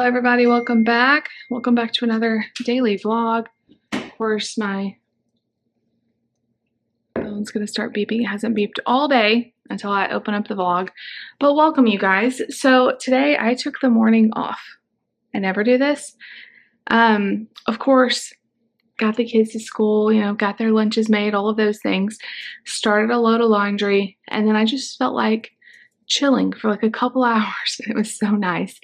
everybody, welcome back. Welcome back to another daily vlog. Of course, my phone's gonna start beeping. It hasn't beeped all day until I open up the vlog. But welcome, you guys. So today I took the morning off. I never do this. Of course, got the kids to school, got their lunches made, all of those things. Started a load of laundry, and then I just felt like chilling for like a couple hours. It was so nice.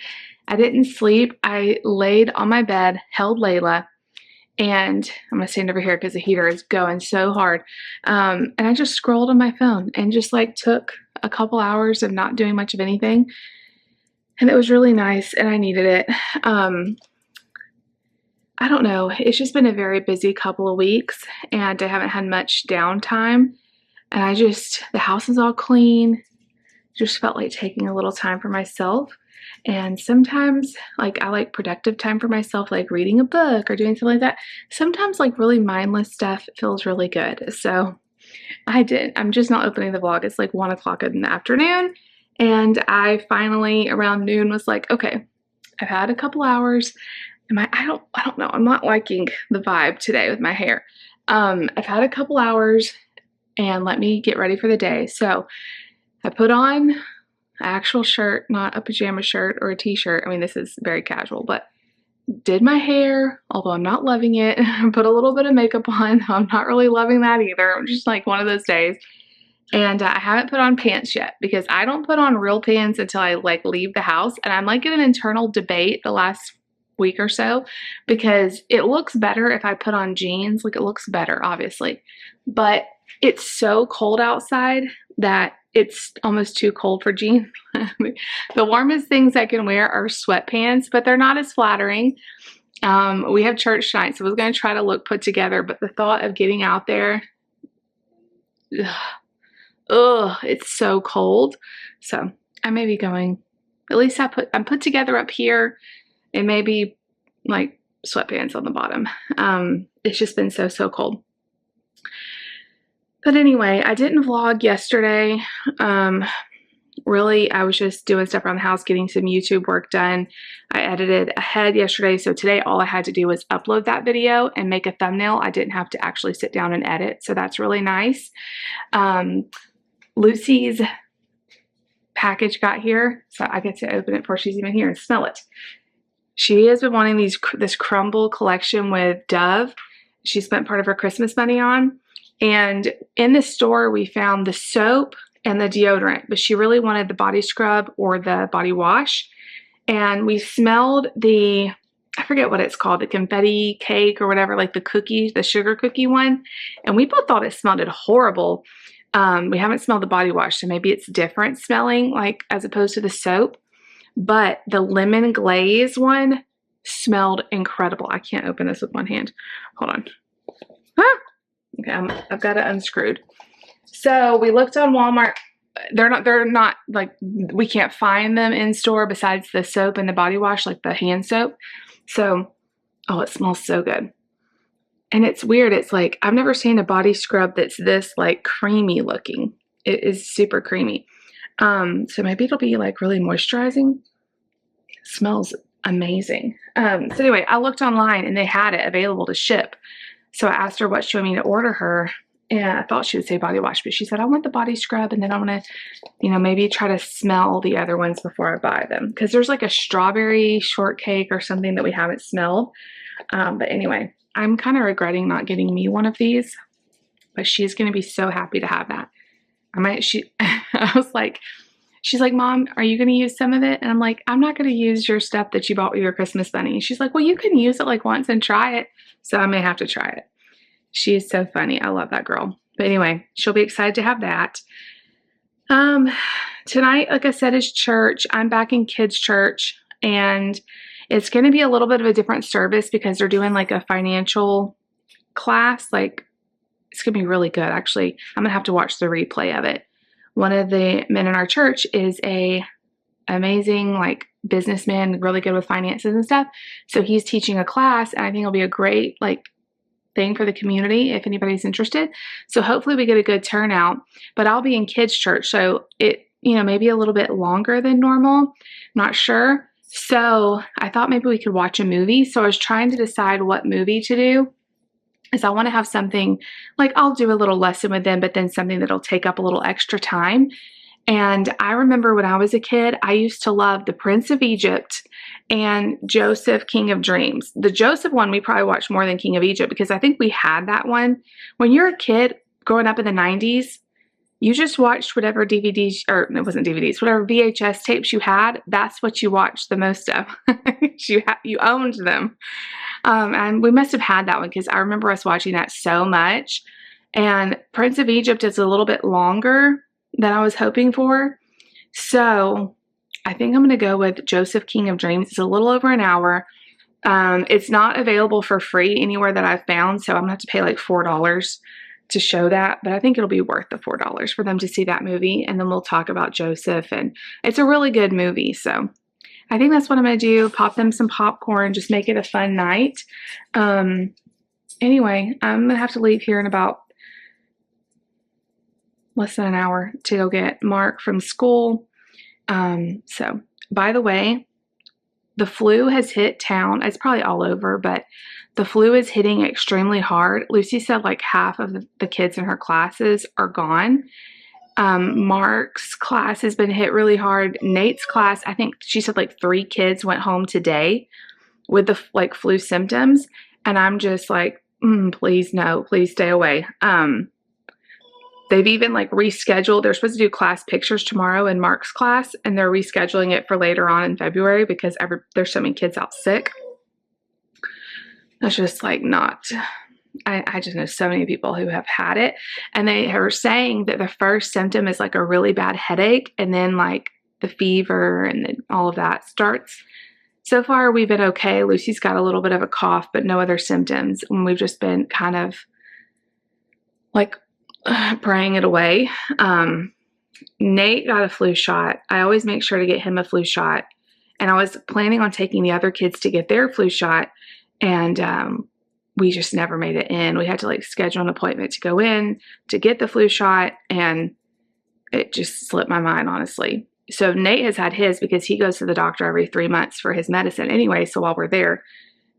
I didn't sleep. I laid on my bed, held Layla, and I'm going to stand over here because the heater is going so hard. And I just scrolled on my phone and just like took a couple hours of not doing much of anything. And it was really nice and I needed it. I don't know. It's just been a very busy couple of weeks and I haven't had much downtime. And the house is all clean. Just felt like taking a little time for myself. And sometimes I like productive time for myself, like reading a book or doing something like that. Sometimes like really mindless stuff feels really good. So I'm just not opening the vlog. It's like 1 o'clock in the afternoon. And I finally around noon was like, okay, I've had a couple hours. I don't know. I'm not liking the vibe today with my hair. I've had a couple hours and let me get ready for the day. So I put on an actual shirt, not a pajama shirt or a t-shirt. I mean, this is very casual, but did my hair, although I'm not loving it. Put a little bit of makeup on. I'm not really loving that either. I'm just like one of those days. And I haven't put on pants yet because I don't put on real pants until I like leave the house. And I'm like in an internal debate the last week or so because it looks better if I put on jeans. Like it looks better, obviously. But it's so cold outside that it's almost too cold for jeans. The warmest things I can wear are sweatpants, but they're not as flattering. We have church tonight, so I was going to try to look put together, but the thought of getting out there, it's so cold. So I may be going, at least I'm put together up here and maybe like sweatpants on the bottom. It's just been so cold. But anyway, I didn't vlog yesterday. Really, I was just doing stuff around the house, getting some YouTube work done. I edited ahead yesterday, so today all I had to do was upload that video and make a thumbnail. I didn't have to actually sit down and edit, so that's really nice. Lucy's package got here, so I get to open it before she's even here and smell it. She has been wanting this crumble collection with Dove. She spent part of her Christmas money on. And in the store, we found the soap and the deodorant, but she really wanted the body scrub or the body wash. And we smelled I forget what it's called, the confetti cake or whatever, like the sugar cookie one. And we both thought it smelled horrible. We haven't smelled the body wash, so maybe it's different smelling, like as opposed to the soap. But the lemon glaze one smelled incredible. I can't open this with one hand. Hold on. Ah! Okay, I've got it unscrewed. So we looked on Walmart. They're not like, we can't find them in store besides the soap and the body wash, like the hand soap. So, it smells so good. And it's weird. It's like, I've never seen a body scrub that's this like creamy looking. It is super creamy. So maybe it'll be like really moisturizing. It smells amazing. So anyway, I looked online and they had it available to ship. So I asked her what she wanted me to order her, and I thought she would say body wash, but she said, I want the body scrub, and then I want to, maybe try to smell the other ones before I buy them. Because there's like a strawberry shortcake or something that we haven't smelled. But anyway, I'm kind of regretting not getting me one of these, but she's going to be so happy to have that. I was like, she's like, Mom, are you going to use some of it? And I'm like, I'm not going to use your stuff that you bought with your Christmas money. She's like, well, you can use it like once and try it. So I may have to try it. She is so funny. I love that girl. But anyway, she'll be excited to have that. Tonight, like I said, is church. I'm back in kids' church. And it's going to be a little bit of a different service because they're doing like a financial class. Like, it's going to be really good. Actually, I'm going to have to watch the replay of it. One of the men in our church is a amazing like businessman, really good with finances and stuff. So he's teaching a class, and I think it'll be a great like thing for the community if anybody's interested. So hopefully we get a good turnout. But I'll be in kids' church, so it maybe a little bit longer than normal. Not sure. So I thought maybe we could watch a movie. So I was trying to decide what movie to do. Is I want to have something like I'll do a little lesson with them, but then something that'll take up a little extra time. And I remember when I was a kid, I used to love The Prince of Egypt and Joseph, King of Dreams. The Joseph one we probably watched more than King of Egypt because I think we had that one. When you're a kid growing up in the 90s, you just watched whatever DVDs, or it wasn't DVDs, whatever VHS tapes you had. That's what you watched the most of. You owned them. And we must have had that one because I remember us watching that so much. And Prince of Egypt is a little bit longer than I was hoping for. So I think I'm going to go with Joseph, King of Dreams. It's a little over an hour. It's not available for free anywhere that I've found, so I'm going to have to pay like $4 to show that, but I think it'll be worth the $4 for them to see that movie, and then we'll talk about Joseph, and it's a really good movie, so I think that's what I'm going to do, pop them some popcorn, just make it a fun night. Anyway, I'm going to have to leave here in about less than an hour to go get Mark from school. So, by the way, the flu has hit town. It's probably all over, but the flu is hitting extremely hard. Lucy said like half of the kids in her classes are gone. Mark's class has been hit really hard. Nate's class, I think she said like 3 kids went home today with the like flu symptoms. And I'm just like, please no, please stay away. They've even like rescheduled. They're supposed to do class pictures tomorrow in Mark's class, and they're rescheduling it for later on in February because there's so many kids out sick. That's just like not, I just know so many people who have had it, and they are saying that the first symptom is like a really bad headache, and then like the fever and then all of that starts. So far, we've been okay. Lucy's got a little bit of a cough, but no other symptoms, and we've just been kind of like praying it away. Nate got a flu shot. I always make sure to get him a flu shot, and I was planning on taking the other kids to get their flu shot, and we just never made it in. We had to like schedule an appointment to go in to get the flu shot, and it just slipped my mind, honestly. So Nate has had his because he goes to the doctor every 3 months for his medicine anyway, so while we're there.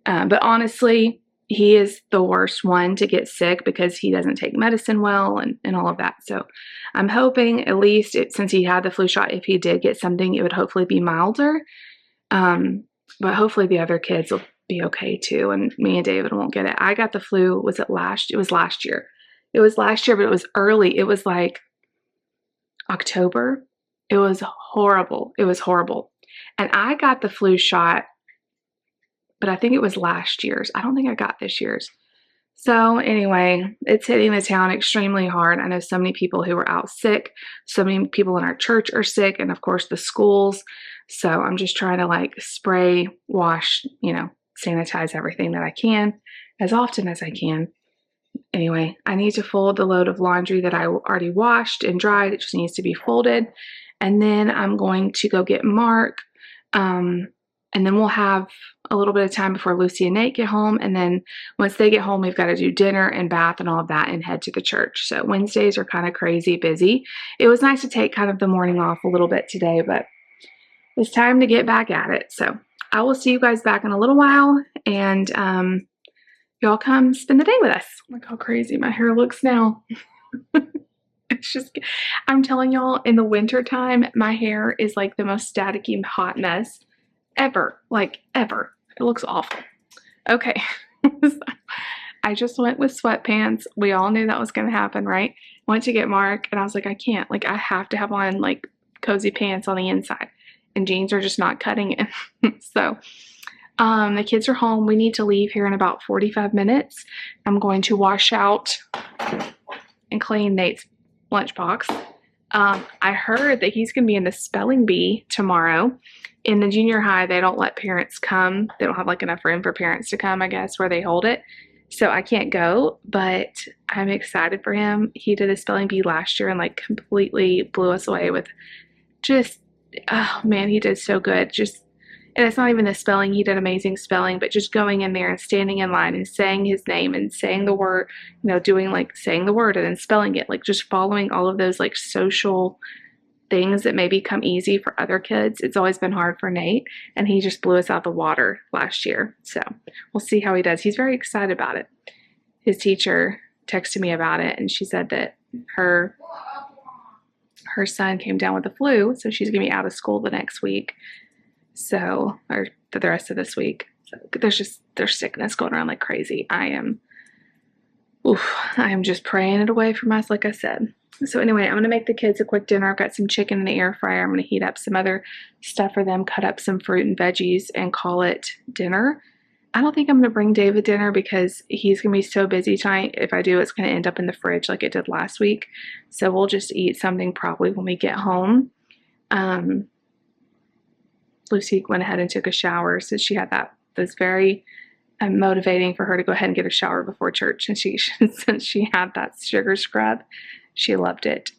But honestly, he is the worst one to get sick because he doesn't take medicine well and all of that. So I'm hoping at least since he had the flu shot, if he did get something, it would hopefully be milder. But hopefully the other kids will be okay too. And me and David won't get it. I got the flu. It was last year. It was last year, but it was early. It was like October. It was horrible. It was horrible. And I got the flu shot, but I think it was last year's. I don't think I got this year's. So anyway, it's hitting the town extremely hard. I know so many people who are out sick. So many people in our church are sick, and of course the schools. So I'm just trying to like spray, wash, sanitize everything that I can as often as I can. Anyway, I need to fold the load of laundry that I already washed and dried. It just needs to be folded. And then I'm going to go get Mark. And then we'll have a little bit of time before Lucy and Nate get home. And then once they get home, we've got to do dinner and bath and all of that and head to the church. So Wednesdays are kind of crazy busy. It was nice to take kind of the morning off a little bit today, but it's time to get back at it. So I will see you guys back in a little while, and y'all come spend the day with us. Look how crazy my hair looks now. It's just, I'm telling y'all, in the winter time, my hair is like the most staticky hot mess ever, like ever. It looks awful. Okay. I just went with sweatpants. We all knew that was going to happen, right? Went to get Mark, and I was like, I can't. Like, I have to have on like cozy pants on the inside, and jeans are just not cutting it. So the kids are home. We need to leave here in about 45 minutes. I'm going to wash out and clean Nate's lunchbox. I heard that he's going to be in the spelling bee tomorrow. In the junior high, they don't let parents come. They don't have like enough room for parents to come, I guess, where they hold it. So I can't go, but I'm excited for him. He did a spelling bee last year and like completely blew us away with just, oh man, he did so good. And it's not even the spelling. He did amazing spelling, but just going in there and standing in line and saying his name and saying the word, doing like saying the word and then spelling it, like just following all of those like social things that maybe come easy for other kids, it's always been hard for Nate, and he just blew us out the water last year. So we'll see how he does. He's very excited about it. His teacher texted me about it, and she said that her son came down with the flu, so she's going to be out of school the next week. So, or the rest of this week. So there's sickness going around like crazy. I am just praying it away from us, like I said. So anyway, I'm going to make the kids a quick dinner. I've got some chicken in the air fryer. I'm going to heat up some other stuff for them, cut up some fruit and veggies, and call it dinner. I don't think I'm going to bring David dinner because he's going to be so busy tonight. If I do, it's going to end up in the fridge like it did last week. So we'll just eat something probably when we get home. Lucy went ahead and took a shower, so she had that. It was very motivating for her to go ahead and get a shower before church. And since she had that sugar scrub, she loved it.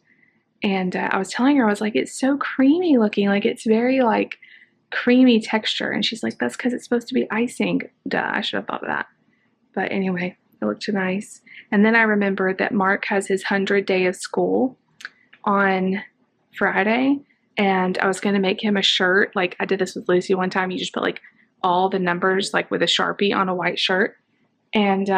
And I was telling her, I was like, it's so creamy looking. Like, it's very like creamy texture. And she's like, that's because it's supposed to be icing. Duh, I should have thought of that. But anyway, it looked nice. And then I remembered that Mark has his 100th day of school on Friday. And I was going to make him a shirt. Like, I did this with Lucy one time. You just put like all the numbers like with a Sharpie on a white shirt. And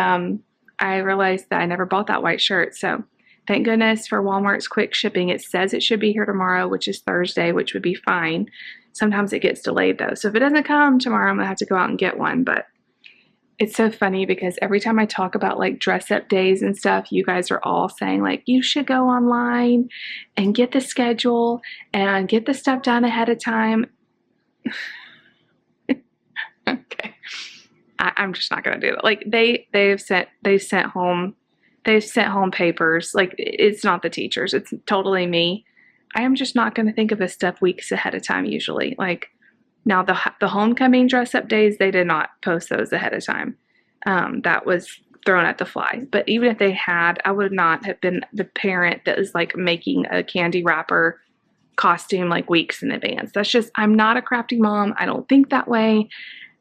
I realized that I never bought that white shirt. So thank goodness for Walmart's quick shipping. It says it should be here tomorrow, which is Thursday, which would be fine. Sometimes it gets delayed though. So if it doesn't come tomorrow, I'm going to have to go out and get one. But it's so funny because every time I talk about like dress up days and stuff, you guys are all saying like, you should go online and get the schedule and get the stuff done ahead of time. Okay. I'm just not going to do that. Like they've sent home papers. Like, it's not the teachers. It's totally me. I am just not going to think of this stuff weeks ahead of time usually. Like, now, the homecoming dress-up days, they did not post those ahead of time. That was thrown at the fly. But even if they had, I would not have been the parent that was, like, making a candy wrapper costume, like, weeks in advance. That's just, I'm not a crafty mom. I don't think that way.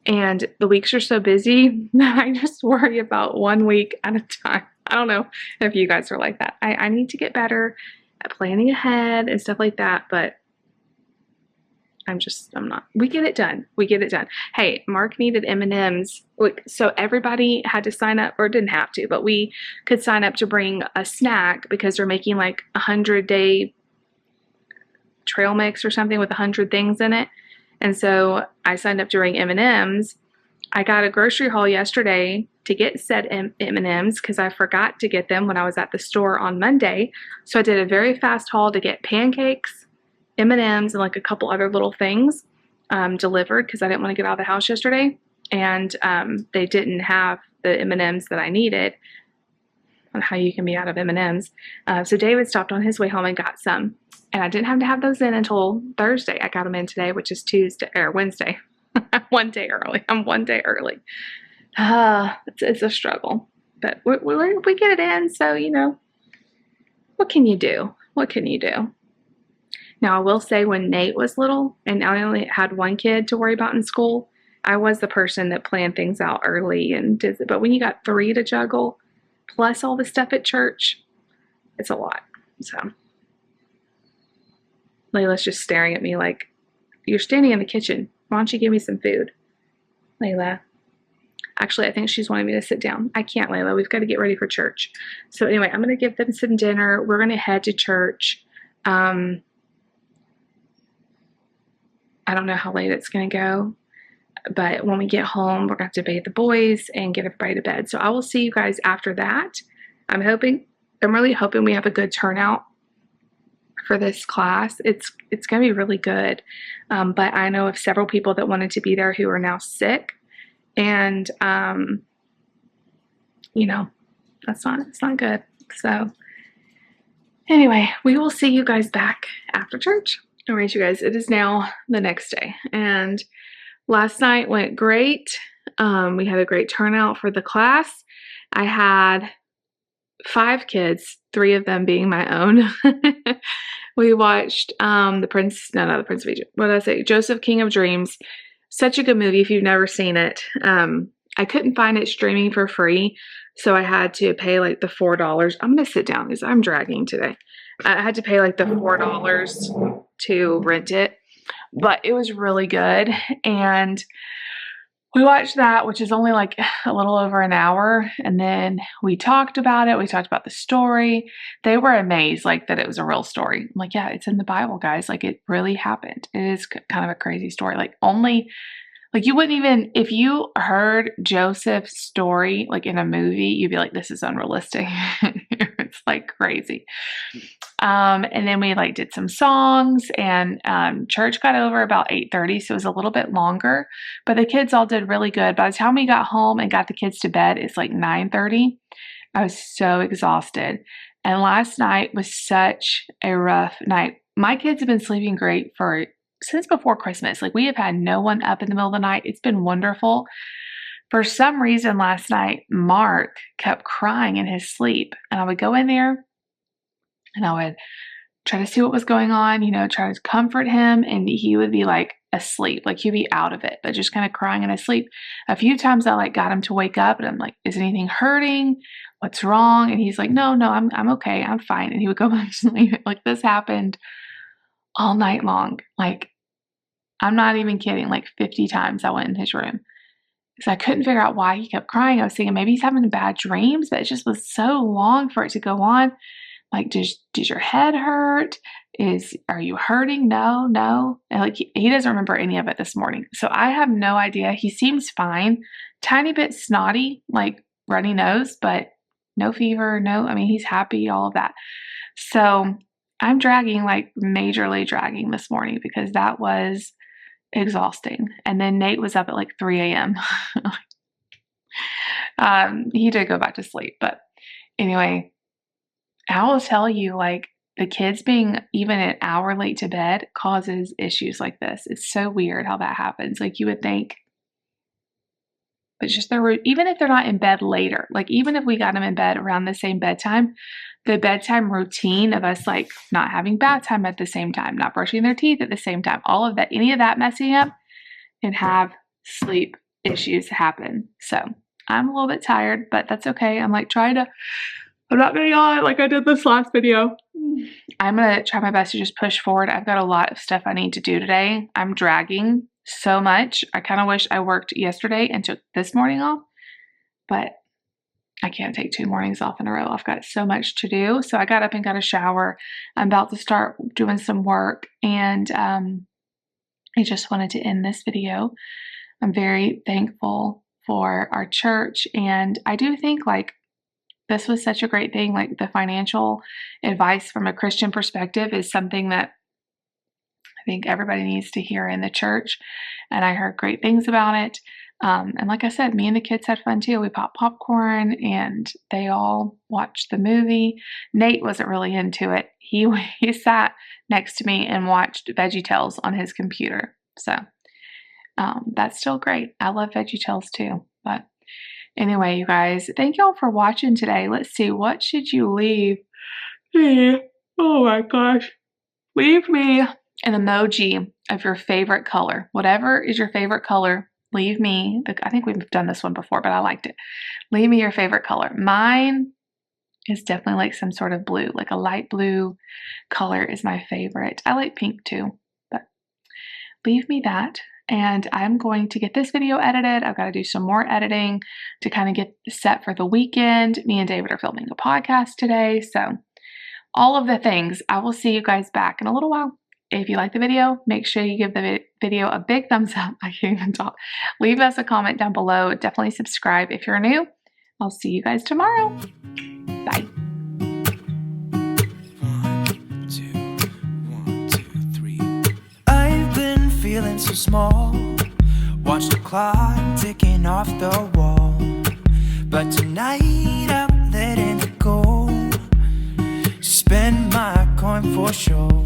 And the weeks are so busy that I just worry about 1 week at a time. I don't know if you guys are like that. I need to get better at planning ahead and stuff like that, but I'm not. We get it done. Hey, Mark needed M&Ms. So everybody had to sign up, or didn't have to, but we could sign up to bring a snack because they're making like 100-day trail mix or something with 100 things in it. And so I signed up to bring M&Ms. I got a grocery haul yesterday to get said M&Ms because I forgot to get them when I was at the store on Monday. So I did a very fast haul to get pancakes, M&Ms, and like a couple other little things delivered because I didn't want to get out of the house yesterday. And they didn't have the M&Ms that I needed. On how you can be out of M&Ms. So David stopped on his way home and got some. And I didn't have to have those in until Thursday. I got them in today, which is Wednesday. One day early. I'm 1 day early. It's a struggle. But we get it in, so, you know, what can you do? Now, I will say when Nate was little and I only had one kid to worry about in school, I was the person that planned things out early and did it. But when you got 3 to juggle, plus all the stuff at church, it's a lot. So Layla's just staring at me like, you're standing in the kitchen. Why don't you give me some food? Layla. Actually, I think she's wanting me to sit down. I can't, Layla. We've got to get ready for church. So anyway, I'm going to give them some dinner. We're going to head to church. I don't know how late it's going to go. But when we get home, we're going to have to bathe the boys and get everybody to bed. So I will see you guys after that. I'm really hoping we have a good turnout for this class. It's going to be really good. But I know of several people that wanted to be there who are now sick. And, you know, it's not good. So anyway, we will see you guys back after church. All right, you guys, it is now the next day. And last night went great. We had a great turnout for the class. I had 5 kids, 3 of them being my own. We watched not the Prince of Egypt. What did I say? Joseph, King of Dreams. Such a good movie if you've never seen it. I couldn't find it streaming for free, so I had to pay like the $4. I'm going to sit down because I'm dragging today. I had to pay like the $4 to rent it, but it was really good. And we watched that, which is only like a little over an hour. And then we talked about it. We talked about the story. They were amazed, like, that it was a real story. I'm like, yeah, it's in the Bible, guys. Like, it really happened. It is kind of a crazy story. Like, you wouldn't even, if you heard Joseph's story, like in a movie, you'd be like, this is unrealistic. It's like crazy. And then we like did some songs, and church got over about 8:30, so it was a little bit longer, but the kids all did really good. By the time we got home and got the kids to bed, it's like 9:30. I was so exhausted. And last night was such a rough night. My kids have been sleeping great since before Christmas. Like, we have had no one up in the middle of the night. It's been wonderful. For some reason last night, Mark kept crying in his sleep, and I would go in there and I would try to see what was going on, try to comfort him, and he would be like asleep, like he'd be out of it, but just kind of crying in his sleep. A few times I like got him to wake up, and I'm like, is anything hurting? What's wrong? And he's like, no, I'm okay. I'm fine. And he would go back to sleep. Like, this happened all night long. Like, I'm not even kidding. Like 50 times I went in his room because I couldn't figure out why he kept crying. I was thinking maybe he's having bad dreams, but it just was so long for it to go on. Like, does your head hurt? Are you hurting? No. And like, he doesn't remember any of it this morning. So I have no idea. He seems fine, tiny bit snotty, like runny nose, but no fever. He's happy, all of that. So I'm majorly dragging this morning because that was exhausting. And then Nate was up at like 3 a.m. He did go back to sleep, but anyway, I will tell you, like, the kids being even an hour late to bed causes issues like this. It's so weird how that happens. Like, you would think, but just even if they're not in bed later, like even if we got them in bed around the same bedtime, the bedtime routine of us like not having bath time at the same time, not brushing their teeth at the same time, all of that, any of that messing up can have sleep issues happen. So I'm a little bit tired, but that's okay. I'm not going to yawn like I did this last video. I'm going to try my best to just push forward. I've got a lot of stuff I need to do today. I'm dragging so much. I kind of wish I worked yesterday and took this morning off, but I can't take 2 mornings off in a row. I've got so much to do. So I got up and got a shower. I'm about to start doing some work, and I just wanted to end this video. I'm very thankful for our church, and I do think like this was such a great thing. Like, the financial advice from a Christian perspective is something that I think everybody needs to hear in the church. And I heard great things about it. And like I said, me and the kids had fun too. We popped popcorn and they all watched the movie. Nate wasn't really into it. He sat next to me and watched VeggieTales on his computer. So that's still great. I love VeggieTales too. But anyway, you guys, thank y'all for watching today. Let's see, what should you leave me? Oh my gosh. Leave me an emoji of your favorite color. Whatever is your favorite color, leave me. I think we've done this one before, but I liked it. Leave me your favorite color. Mine is definitely like some sort of blue, like a light blue color is my favorite. I like pink too, but leave me that. And I'm going to get this video edited. I've got to do some more editing to kind of get set for the weekend. Me and David are filming a podcast today. So all of the things. I will see you guys back in a little while. If you like the video, make sure you give the video a big thumbs up. I can't even talk. Leave us a comment down below. Definitely subscribe if you're new. I'll see you guys tomorrow. Bye. 1, 2, 3. I've been feeling so small. Watch the clock ticking off the wall. But tonight I'm letting it go. Spend my coin for sure.